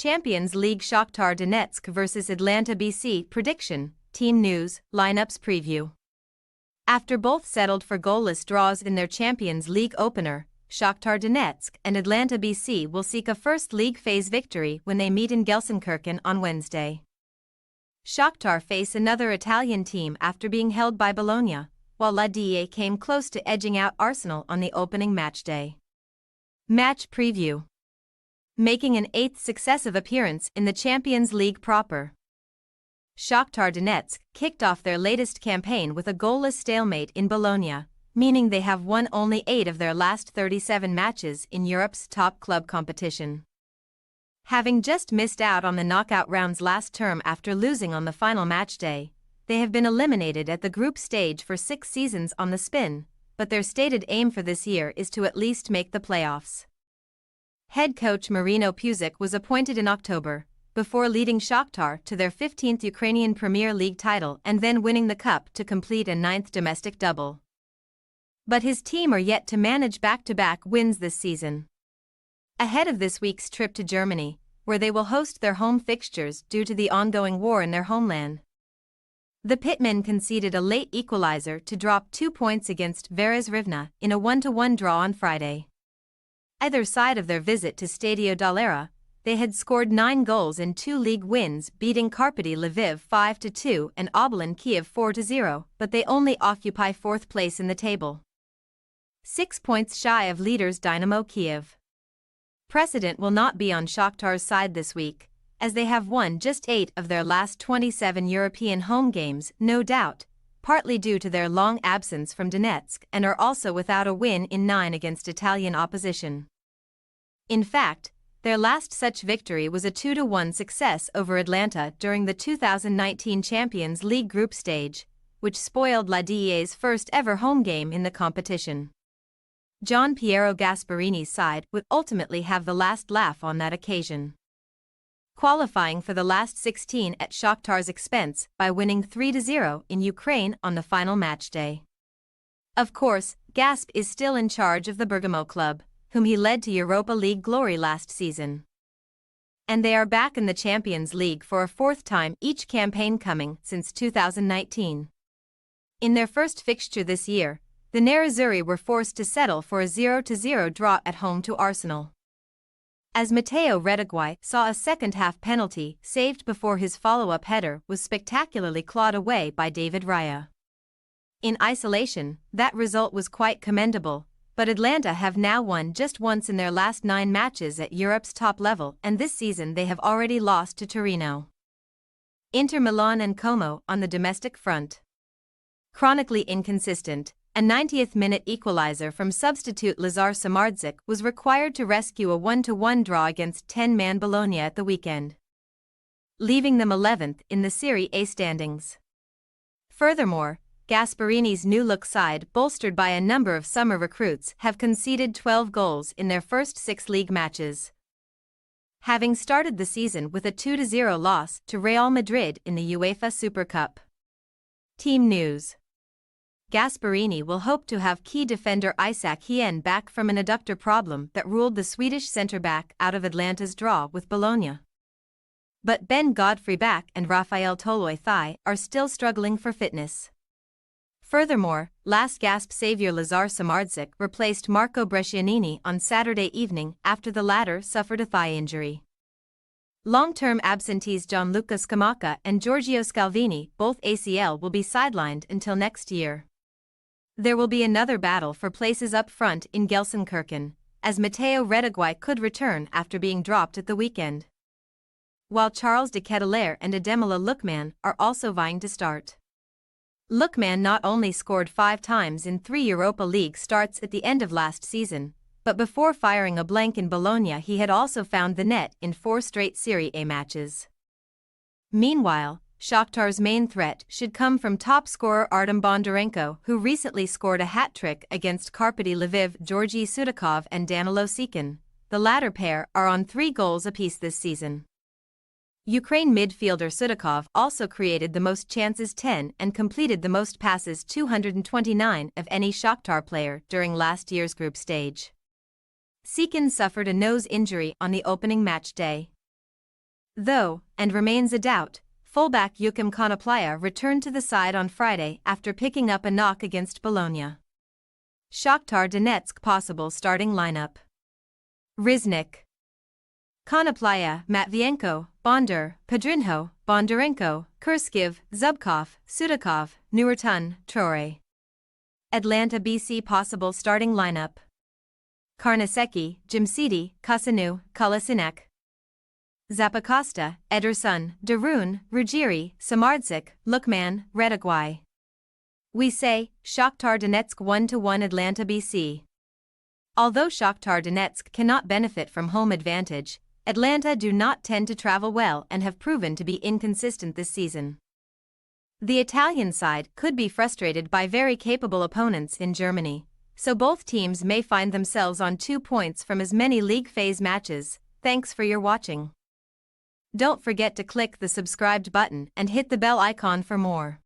Champions League Shakhtar Donetsk vs Atalanta BC prediction, team news, lineups preview. After both settled for goalless draws in their Champions League opener, Shakhtar Donetsk and Atalanta BC will seek a first league phase victory when they meet in Gelsenkirchen on Wednesday. Shakhtar face another Italian team after being held by Bologna, while La DA came close to edging out Arsenal on the opening matchday. Match preview. Making an 8th successive appearance in the Champions League proper, Shakhtar Donetsk kicked off their latest campaign with a goalless stalemate in Bologna, meaning they have won only 8 of their last 37 matches in Europe's top club competition. Having just missed out on the knockout rounds last term after losing on the final matchday, they have been eliminated at the group stage for 6 seasons on the spin, but their stated aim for this year is to at least make the playoffs. Head coach Marino Pusic was appointed in October, before leading Shakhtar to their 15th Ukrainian Premier League title and then winning the cup to complete a 9th domestic double. But his team are yet to manage back-to-back wins this season. Ahead of this week's trip to Germany, where they will host their home fixtures due to the ongoing war in their homeland, the Pitmen conceded a late equalizer to drop 2 points against Veres Rivne in a 1-1 draw on Friday. Either side of their visit to Stadio Dall'Era, they had scored 9 goals in 2 league wins, beating Karpaty Lviv 5-2 and Obolon Kiev 4-0, but they only occupy 4th place in the table, 6 points shy of leaders Dynamo Kiev. Precedent will not be on Shakhtar's side this week, as they have won just 8 of their last 27 European home games, no doubt, partly due to their long absence from Donetsk, and are also without a win in 9 against Italian opposition. In fact, their last such victory was a 2-1 success over Atalanta during the 2019 Champions League group stage, which spoiled La DA's first ever home game in the competition. Gian Piero Gasparini's side would ultimately have the last laugh on that occasion, qualifying for the last 16 at Shakhtar's expense by winning 3-0 in Ukraine on the final matchday. Of course, Gasp is still in charge of the Bergamo club, whom he led to Europa League glory last season. And they are back in the Champions League for a 4th time each campaign coming since 2019. In their first fixture this year, the Nerazzurri were forced to settle for a 0-0 draw at home to Arsenal, as Matteo Retegui saw a second-half penalty saved before his follow-up header was spectacularly clawed away by David Raya. In isolation, that result was quite commendable, but Atalanta have now won just once in their last 9 matches at Europe's top level, and this season they have already lost to Torino, Inter Milan and Como on the domestic front. Chronically inconsistent, a 90th-minute equalizer from substitute Lazar Samardzik was required to rescue a 1-1 draw against 10-man Bologna at the weekend, leaving them 11th in the Serie A standings. Furthermore, Gasparini's new-look side, bolstered by a number of summer recruits, have conceded 12 goals in their first 6 league matches, having started the season with a 2-0 loss to Real Madrid in the UEFA Super Cup. Team news. Gasparini will hope to have key defender Isak Hien back from an adductor problem that ruled the Swedish centre-back out of Atalanta's draw with Bologna. But Ben Godfrey back and Rafael Toloi Thai are still struggling for fitness. Furthermore, last gasp saviour Lazar Samardzik replaced Marco Brescianini on Saturday evening after the latter suffered a thigh injury. Long-term absentees Gianluca Scamacca and Giorgio Scalvini, both ACL, will be sidelined until next year. There will be another battle for places up front in Gelsenkirchen, as Matteo Retegui could return after being dropped at the weekend, while Charles de Ketelaere and Ademola Lookman are also vying to start. Lookman not only scored 5 times in 3 Europa League starts at the end of last season, but before firing a blank in Bologna he had also found the net in 4 straight Serie A matches. Meanwhile, Shakhtar's main threat should come from top scorer Artem Bondarenko, who recently scored a hat-trick against Karpaty Lviv. Georgi Sudakov and Danilo Sikin, the latter pair, are on 3 goals apiece this season. Ukraine midfielder Sudakov also created the most chances, 10, and completed the most passes, 229, of any Shakhtar player during last year's group stage. Sikin suffered a nose injury on the opening match day. Though, and remains a doubt, fullback Joachim Konoplya returned to the side on Friday after picking up a knock against Bologna. Shakhtar Donetsk possible starting lineup. Riznik, Konoplya, Matvienko, Bonder, Pedrinho, Bondarenko, Kurskiv, Zubkov, Sudakov, Newertun, Traore. Atalanta BC possible starting lineup. Karnaseki, Jimsidi, Kusanu, Kulasinek. Zappacosta, Ederson, Darun, Ruggieri, Samardzik, Lookman, Redagwai. We say, Shakhtar Donetsk 1-1 Atalanta BC. Although Shakhtar Donetsk cannot benefit from home advantage, Atalanta do not tend to travel well and have proven to be inconsistent this season. The Italian side could be frustrated by very capable opponents in Germany, so both teams may find themselves on 2 points from as many league phase matches. Thanks for your watching. Don't forget to click the subscribed button and hit the bell icon for more.